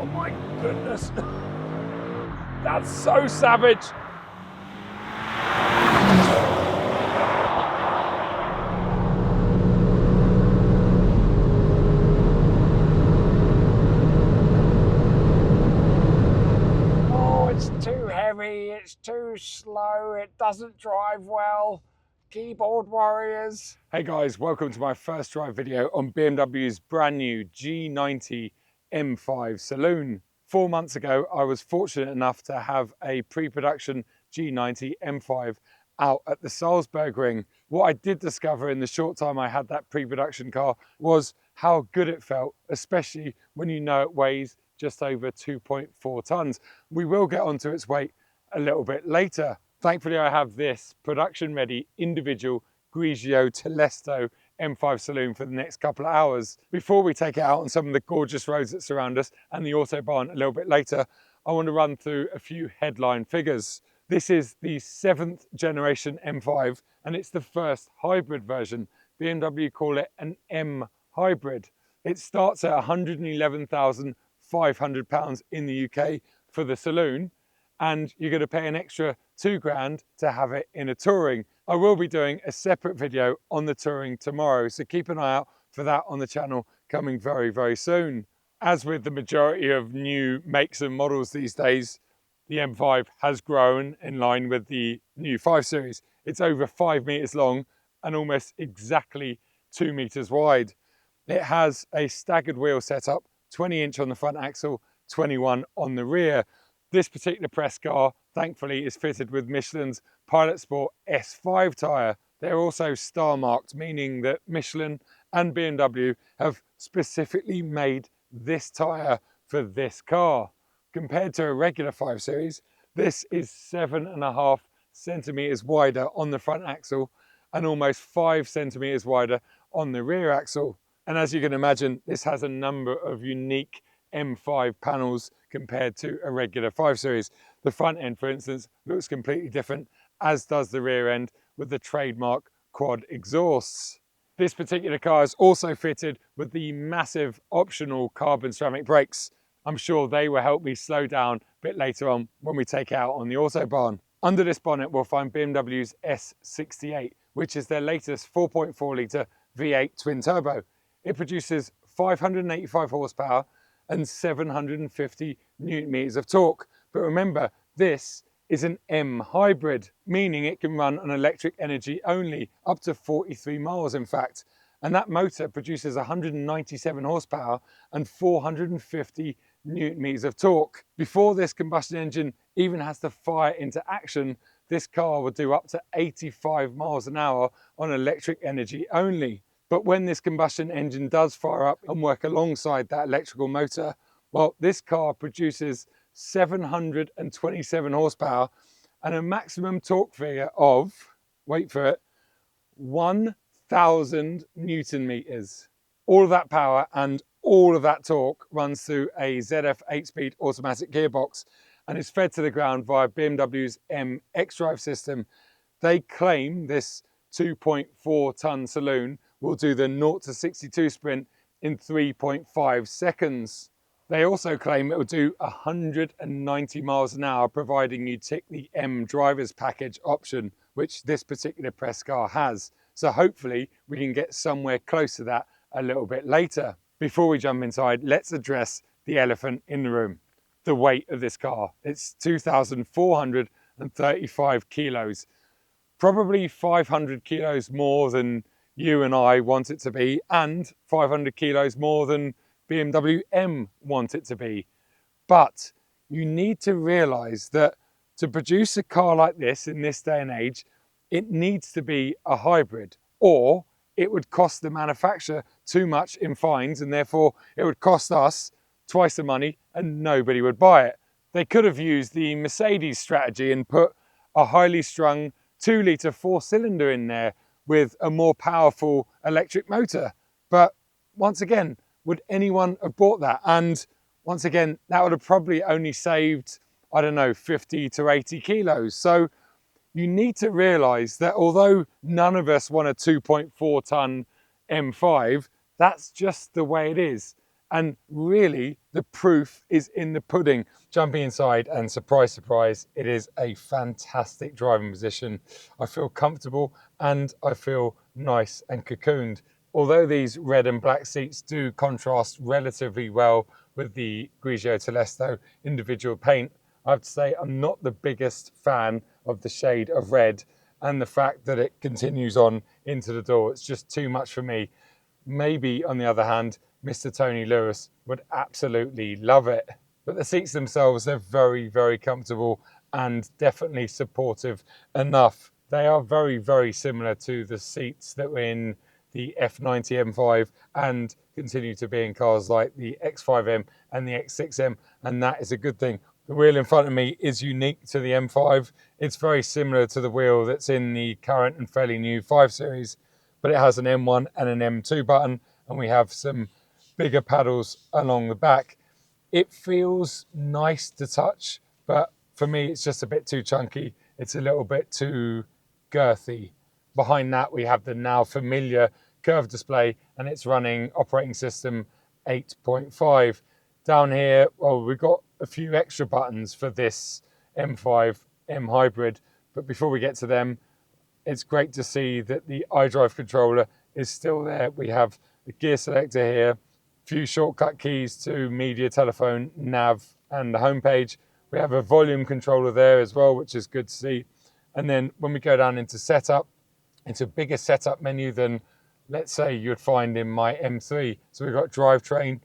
Oh my goodness. That's so savage. Oh, it's too heavy, it's too slow, it doesn't drive well. Keyboard warriors. Hey guys, welcome to my first drive video on BMW's brand new G90 M5 Saloon. 4 months ago, I was fortunate enough to have a pre-production G90 M5 out at the Salzburg ring. What I did discover in the short time I had that pre-production car was how good it felt, especially when you know it weighs just over 2.4 tons. We will get onto its weight a little bit later. Thankfully, I have this production-ready individual Grigio Telesto M5 Saloon for the next couple of hours. Before we take it out on some of the gorgeous roads that surround us and the Autobahn a little bit later, I want to run through a few headline figures. This is the 7th generation M5 and it's the first hybrid version. BMW call it an M hybrid. It starts at £111,500 in the UK for the Saloon, and you're going to pay an extra £2,000 to have it in a touring. I will be doing a separate video on the touring tomorrow, so keep an eye out for that on the channel coming very, very soon. As with the majority of new makes and models these days, the M5 has grown in line with the new 5 Series. It's over 5 meters long and almost exactly 2 meters wide. It has a staggered wheel setup, 20-inch on the front axle, 21 on the rear. This particular press car, thankfully, is fitted with Michelin's Pilot Sport S5 tyre. They're also star marked, meaning that Michelin and BMW have specifically made this tyre for this car. Compared to a regular 5 Series, this is 7.5 centimetres wider on the front axle and almost 5 centimetres wider on the rear axle. And as you can imagine, this has a number of unique M5 panels compared to a regular 5 Series. The front end, for instance, looks completely different, as does the rear end with the trademark quad exhausts. This particular car is also fitted with the massive optional carbon ceramic brakes. I'm sure they will help me slow down a bit later on when we take it out on the Autobahn. Under this bonnet, we'll find BMW's S68, which is their latest 4.4 litre V8 twin turbo. It produces 585 horsepower and 750 newton meters of torque. But remember, this is an M hybrid, meaning it can run on electric energy only, up to 43 miles in fact. And that motor produces 197 horsepower and 450 newton meters of torque. Before this combustion engine even has to fire into action, this car will do up to 85 miles an hour on electric energy only. But when this combustion engine does fire up and work alongside that electrical motor, well, this car produces 727 horsepower and a maximum torque figure of, wait for it, 1,000 Newton meters. All of that power and all of that torque runs through a ZF 8-speed automatic gearbox and is fed to the ground via BMW's M xDrive system. They claim this 2.4 ton Saloon will do the 0 to 62 sprint in 3.5 seconds. They also claim it will do 190 miles an hour, providing you tick the M driver's package option, which this particular press car has. So hopefully we can get somewhere close to that a little bit later. Before we jump inside, let's address the elephant in the room, the weight of this car. It's 2,435 kilos, probably 500 kilos more than you and I want it to be, and 500 kilos more than BMW M want it to be. But you need to realize that to produce a car like this in this day and age, it needs to be a hybrid, or it would cost the manufacturer too much in fines, and therefore it would cost us twice the money and nobody would buy it. They could have used the Mercedes strategy and put a highly strung 2-litre 4-cylinder in there with a more powerful electric motor. But once again, would anyone have bought that? And once again, that would have probably only saved, I don't know, 50 to 80 kilos. So you need to realize that although none of us want a 2.4 ton M5, that's just the way it is. And really, the proof is in the pudding. Jumping inside, and surprise, surprise, it is a fantastic driving position. I feel comfortable and I feel nice and cocooned. Although these red and black seats do contrast relatively well with the Grigio Telesto individual paint, I have to say I'm not the biggest fan of the shade of red and the fact that it continues on into the door. It's just too much for me. Maybe, on the other hand, Mr. Tony Lewis would absolutely love it. But the seats themselves, they're very, very comfortable and definitely supportive enough. They are very, very similar to the seats that were in the F90 M5 and continue to be in cars like the X5M and the X6M, and that is a good thing. The wheel in front of me is unique to the M5. It's very similar to the wheel that's in the current and fairly new 5 Series, but it has an M1 and an M2 button, and we have some bigger paddles along the back. It feels nice to touch, but for me, it's just a bit too chunky. It's a little bit too girthy. Behind that, we have the now familiar curved display, and it's running operating system 8.5. Down here, well, we've got a few extra buttons for this M5 M Hybrid, but before we get to them, it's great to see that the iDrive controller is still there. We have the gear selector here, few shortcut keys to media, telephone, nav, and the homepage. We have a volume controller there as well, which is good to see. And then when we go down into setup, it's a bigger setup menu than, let's say, you'd find in my M3. So we've got drivetrain,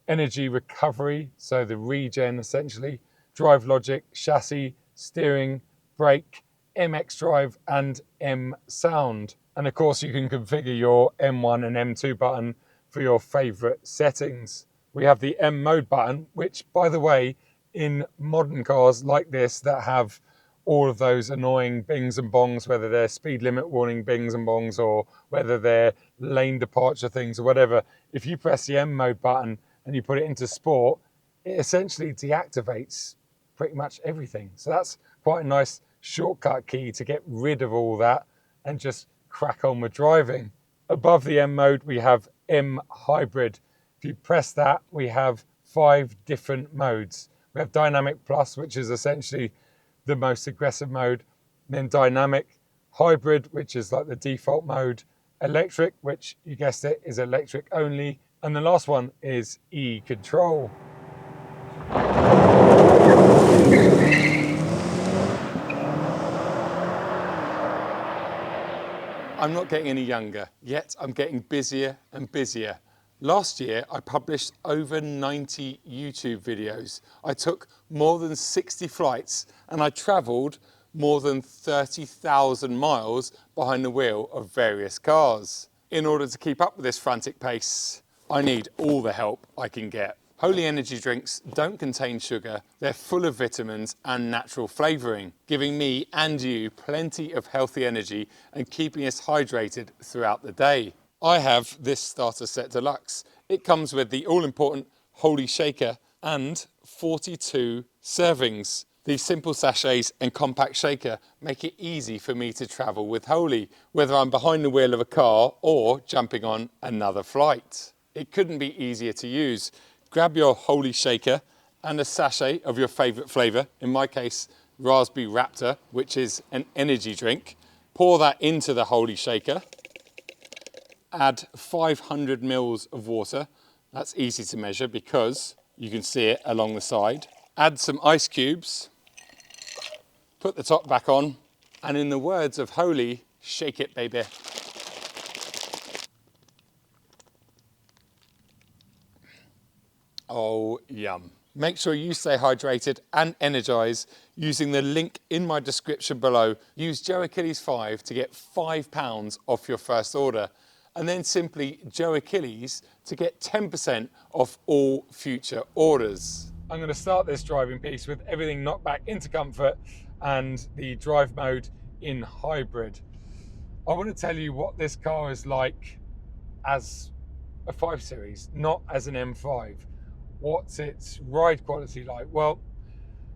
energy recovery, so the regen essentially, drive logic, chassis, steering, brake, MX drive, and M sound. And of course, you can configure your M1 and M2 button for your favorite settings. We have the M mode button, which, by the way, in modern cars like this that have all of those annoying bings and bongs, whether they're speed limit warning bings and bongs or whether they're lane departure things or whatever, if you press the M mode button and you put it into sport, it essentially deactivates pretty much everything. So that's quite a nice shortcut key to get rid of all that and just crack on with driving. Above the M mode, we have M Hybrid. If you press that, we have 5 different modes. We have Dynamic Plus, which is essentially the most aggressive mode. Then Dynamic, Hybrid, which is like the default mode. Electric, which you guessed it, is electric only. And the last one is E-Control. I'm not getting any younger, yet I'm getting busier and busier. Last year, I published over 90 YouTube videos. I took more than 60 flights and I travelled more than 30,000 miles behind the wheel of various cars. In order to keep up with this frantic pace, I need all the help I can get. Holy energy drinks don't contain sugar, they're full of vitamins and natural flavouring, giving me and you plenty of healthy energy and keeping us hydrated throughout the day. I have this starter set deluxe. It comes with the all-important Holy Shaker and 42 servings. These simple sachets and compact shaker make it easy for me to travel with Holy, whether I'm behind the wheel of a car or jumping on another flight. It couldn't be easier to use. Grab your Holy Shaker and a sachet of your favourite flavour, in my case, Raspberry Raptor, which is an energy drink. Pour that into the Holy Shaker. Add 500 mils of water. That's easy to measure because you can see it along the side. Add some ice cubes. Put the top back on. And in the words of Holy, shake it, baby. Oh, yum. Make sure you stay hydrated and energized using the link in my description below. Use Joe Achilles 5 to get £5 off your first order. And then simply Joe Achilles to get 10% off all future orders. I'm going to start this driving piece with everything knocked back into comfort and the drive mode in hybrid. I want to tell you what this car is like as a 5 Series, not as an M5. What's its ride quality like? Well,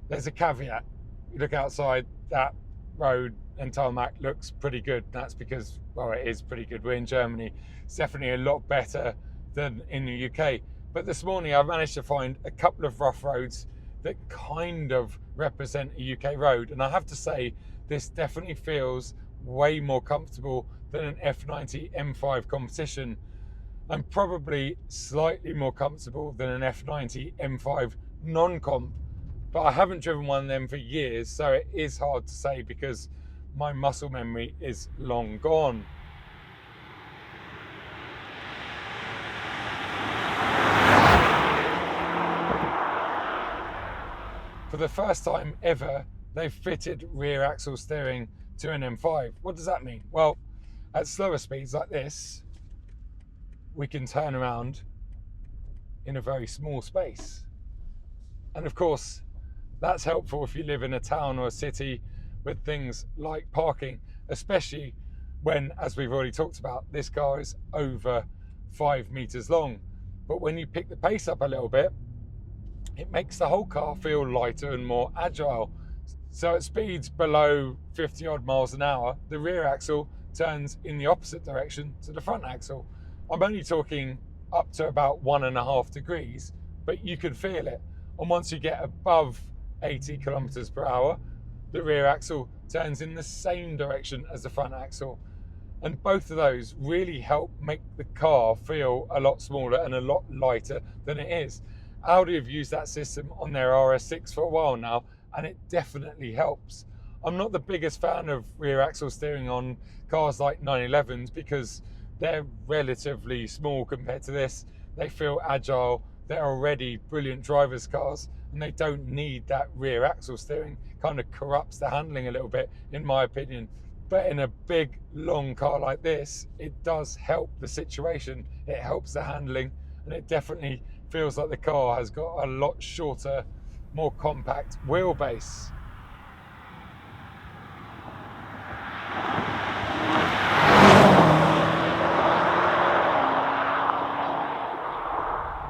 there's a caveat. You look outside, that road and tarmac looks pretty good. That's because, well, it is pretty good. We're in Germany. It's definitely a lot better than in the UK. But this morning I've managed to find a couple of rough roads that kind of represent a UK road. And I have to say, this definitely feels way more comfortable than an F90 M5 competition. I'm probably slightly more comfortable than an F90 M5 non-comp, but I haven't driven one of them for years, so it is hard to say because my muscle memory is long gone. For the first time ever, they've fitted rear axle steering to an M5. What does that mean? Well, at slower speeds like this, we can turn around in a very small space. And of course, that's helpful if you live in a town or a city with things like parking, especially when, as we've already talked about, this car is over 5 meters long. But when you pick the pace up a little bit, it makes the whole car feel lighter and more agile. So at speeds below 50 odd miles an hour, the rear axle turns in the opposite direction to the front axle. I'm only talking up to about 1.5 degrees, but you can feel it. And once you get above 80 kilometers per hour, the rear axle turns in the same direction as the front axle. And both of those really help make the car feel a lot smaller and a lot lighter than it is. Audi have used that system on their RS6 for a while now, and it definitely helps. I'm not the biggest fan of rear axle steering on cars like 911s because they're relatively small compared to this. They feel agile, they're already brilliant drivers' cars, and they don't need that rear axle steering. Kind of corrupts the handling a little bit, in my opinion. But in a big, long car like this, it does help the situation. It helps the handling, and it definitely feels like the car has got a lot shorter, more compact wheelbase.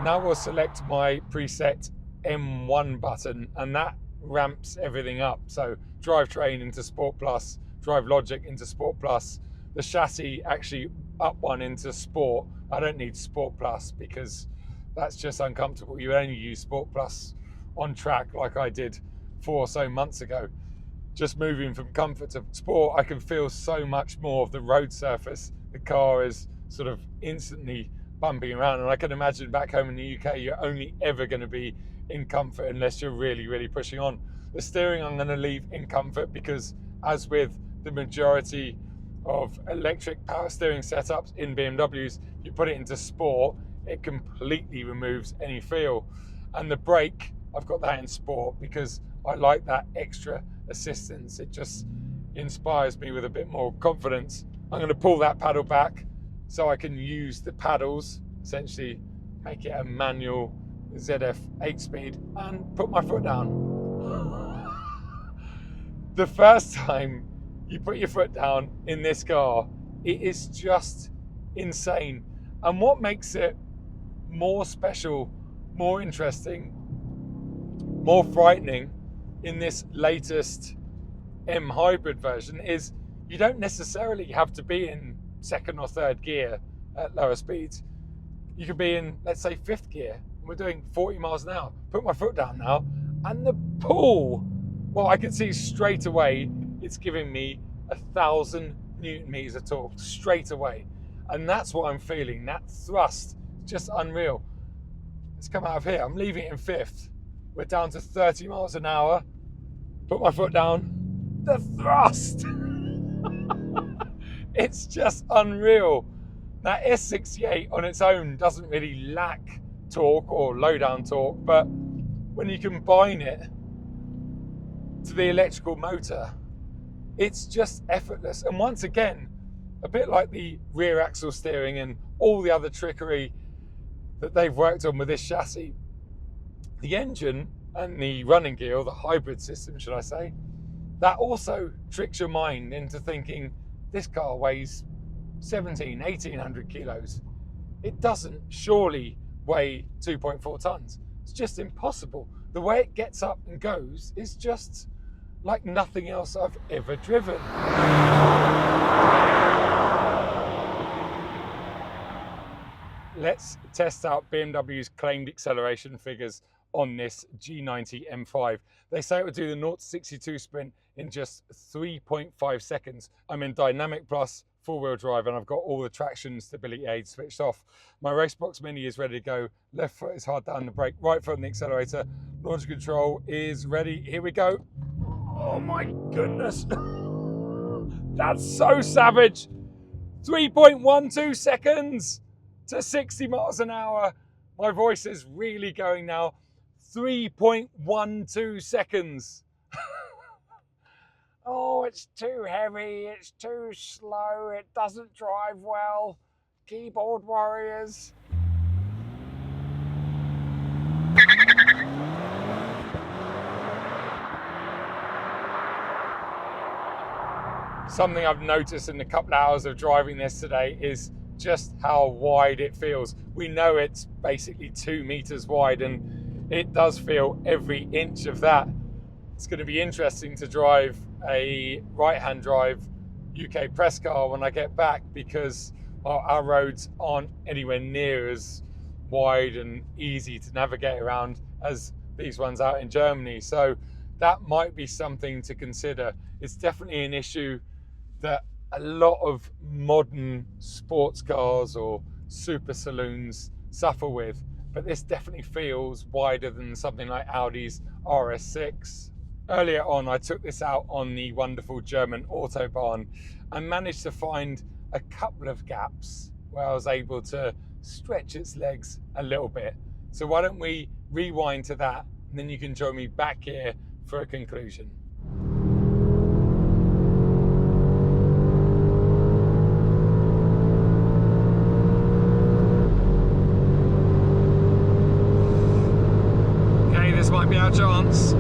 Now we'll select my preset M1 button, and that ramps everything up. So drivetrain into Sport Plus, Drive Logic into Sport Plus. The chassis actually up one into Sport. I don't need Sport Plus because that's just uncomfortable. You only use Sport Plus on track like I did 4 or so months ago. Just moving from comfort to Sport, I can feel so much more of the road surface. The car is sort of instantly bumping around, and I can imagine back home in the UK, you're only ever going to be in comfort unless you're really, really pushing on. The steering I'm going to leave in comfort because, as with the majority of electric power steering setups in BMWs, you put it into Sport, it completely removes any feel. And the brake, I've got that in Sport because I like that extra assistance. It just inspires me with a bit more confidence. I'm going to pull that paddle back so I can use the paddles, essentially make it a manual ZF 8-speed, and put my foot down. The first time you put your foot down in this car, it is just insane. And what makes it more special, more interesting, more frightening in this latest M hybrid version is you don't necessarily have to be in 2nd or 3rd gear at lower speeds. You could be in, let's say, 5th gear. We're doing 40 miles an hour. Put my foot down now, and the pull, well, I can see straight away it's giving me 1,000 Newton meters of torque straight away. And that's what I'm feeling. That thrust, just unreal. Let's come out of here. I'm leaving it in 5th. We're down to 30 miles an hour. Put my foot down. The thrust. It's just unreal. That S68 on its own doesn't really lack torque or low down torque, but when you combine it to the electrical motor, it's just effortless. And once again, a bit like the rear axle steering and all the other trickery that they've worked on with this chassis, the engine and the running gear, or the hybrid system, should I say, that also tricks your mind into thinking this car weighs 1,800 kilos. It doesn't surely weigh 2.4 tons. It's just impossible. The way it gets up and goes is just like nothing else I've ever driven. let's test out BMW's claimed acceleration figures on this G90 M5. They say it would do the 0 to 62 sprint in just 3.5 seconds. I'm in Dynamic Plus four-wheel drive and I've got all the traction stability aids switched off. My Racebox Mini is ready to go. Left foot is hard down the brake, right foot on the accelerator. Launch control is ready. Here we go. Oh my goodness. That's so savage. 3.12 seconds to 60 miles an hour. My voice is really going now. 3.12 seconds. Oh, it's too heavy, it's too slow, it doesn't drive well. Keyboard warriors. Something I've noticed in the couple of hours of driving this today is just how wide it feels. We know it's basically 2 meters wide and it does feel every inch of that. It's going to be interesting to drive a right-hand drive UK press car when I get back, because our roads aren't anywhere near as wide and easy to navigate around as these ones out in Germany. So that might be something to consider. It's definitely an issue that a lot of modern sports cars or super saloons suffer with, but this definitely feels wider than something like Audi's RS6. Earlier on, I took this out on the wonderful German Autobahn and managed to find a couple of gaps where I was able to stretch its legs a little bit. So why don't we rewind to that, and then you can join me back here for a conclusion. Okay, this might be our chance.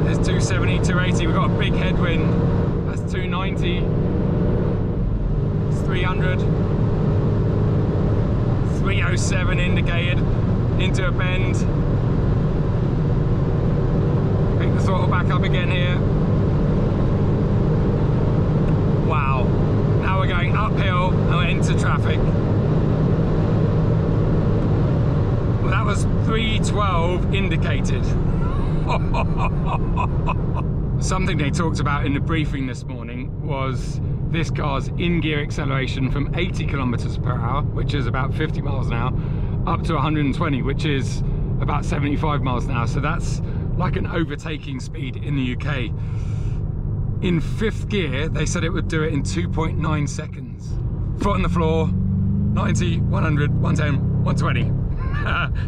There's 270, 280, we've got a big headwind. That's 290, it's 300, 307 indicated, into a bend. Pick the throttle back up again here. Wow, now we're going uphill and we're into traffic. Well, that was 312 indicated. Something they talked about in the briefing this morning was this car's in-gear acceleration from 80 kilometers per hour, which is about 50 miles an hour, up to 120, which is about 75 miles an hour. So that's like an overtaking speed in the UK. In 5th gear, they said it would do it in 2.9 seconds. Foot on the floor, 90, 100, 110, 120,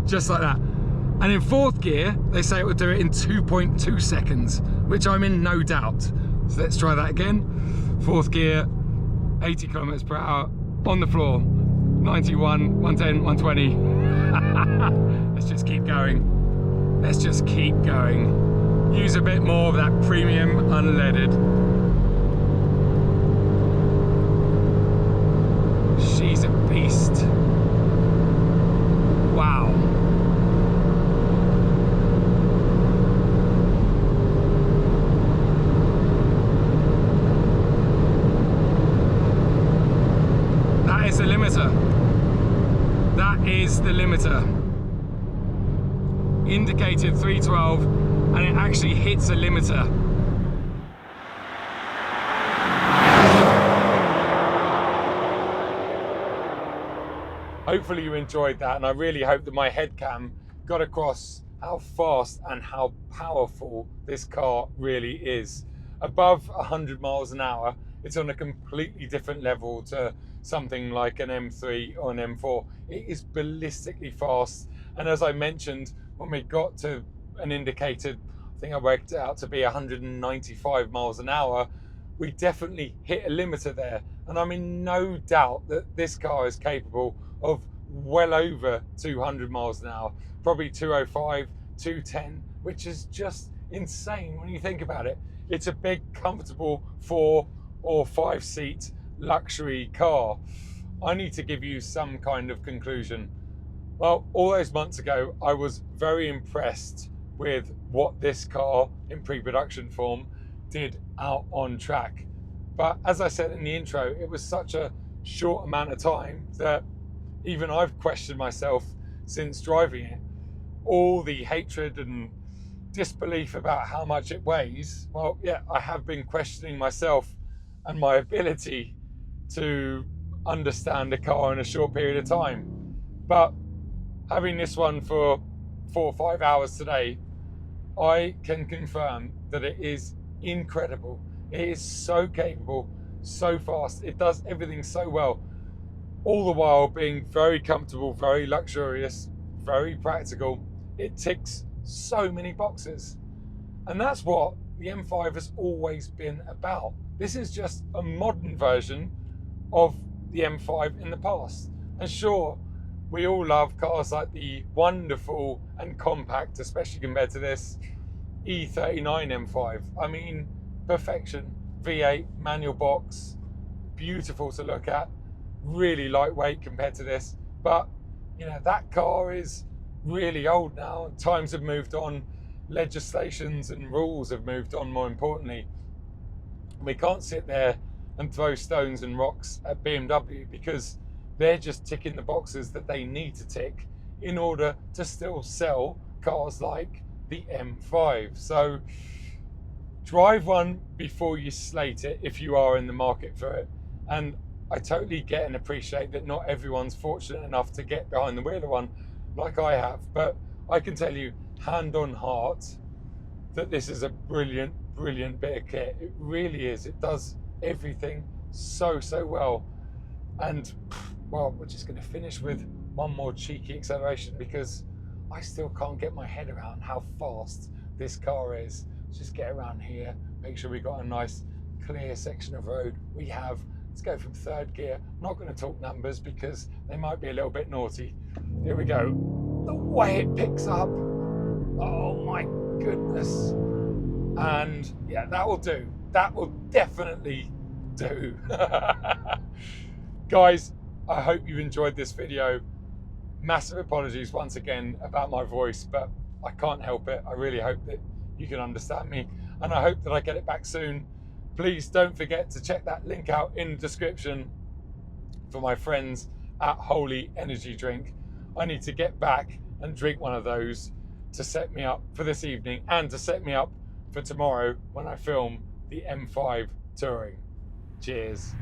just like that. And in 4th gear, they say it would do it in 2.2 seconds, which I'm in no doubt. So let's try that again. 4th gear, 80 kilometers per hour, on the floor, 91, 110, 120. Let's just keep going. Let's just keep going. Use a bit more of that premium unleaded. She's a beast. Wow. That is the limiter. That is the limiter. Indicated 312, and it actually hits a limiter. Hopefully you enjoyed that, and I really hope that my head cam got across how fast and how powerful this car really is. Above 100 miles an hour, it's on a completely different level to something like an M3 or an M4. It is ballistically fast, and as I mentioned, when we got to an indicated, I think I worked it out to be 195 miles an hour, we definitely hit a limiter there. And I'm in no doubt that this car is capable of well over 200 miles an hour, probably 205, 210, which is just insane when you think about it. It's a big, comfortable 4 or 5 seat luxury car. I need to give you some kind of conclusion. Well, all those months ago, I was very impressed with what this car in pre-production form did out on track. But as I said in the intro, it was such a short amount of time that even I've questioned myself since driving it. All the hatred and disbelief about how much it weighs, well, yeah, I have been questioning myself and my ability to understand a car in a short period of time. But having this one for 4 or 5 hours today, I can confirm that it is incredible. It is so capable, so fast. It does everything so well, all the while being very comfortable, very luxurious, very practical. It ticks so many boxes. And that's what the M5 has always been about. This is just a modern version of the M5 in the past. And sure, we all love cars like the wonderful and compact, especially compared to this E39 M5. I mean, perfection. V8, manual box, beautiful to look at, really lightweight compared to this. But, you know, that car is really old now. Times have moved on, legislations and rules have moved on, more importantly. We can't sit there and throw stones and rocks at BMW because they're just ticking the boxes that they need to tick in order to still sell cars like the M5. So drive one before you slate it if you are in the market for it. And I totally get and appreciate that not everyone's fortunate enough to get behind the wheel of one like I have, but I can tell you hand on heart that this is a brilliant, brilliant bit of kit. It really is. It does everything so well. And well, we're just going to finish with one more cheeky acceleration because I still can't get my head around how fast this car is. Let's just get around here, make sure we got a nice clear section of road. We have. Let's go from third gear. I'm not going to talk numbers because they might be a little bit naughty. Here we go. The way it picks up. Oh my goodness. And yeah, that will do. That will definitely do. Guys, I hope you've enjoyed this video. Massive apologies once again about my voice, but I can't help it. I really hope that you can understand me, and I hope that I get it back soon. Please don't forget to check that link out in the description for my friends at Holy Energy Drink. I need to get back and drink one of those to set me up for this evening and to set me up for tomorrow when I film the M5 touring. Cheers.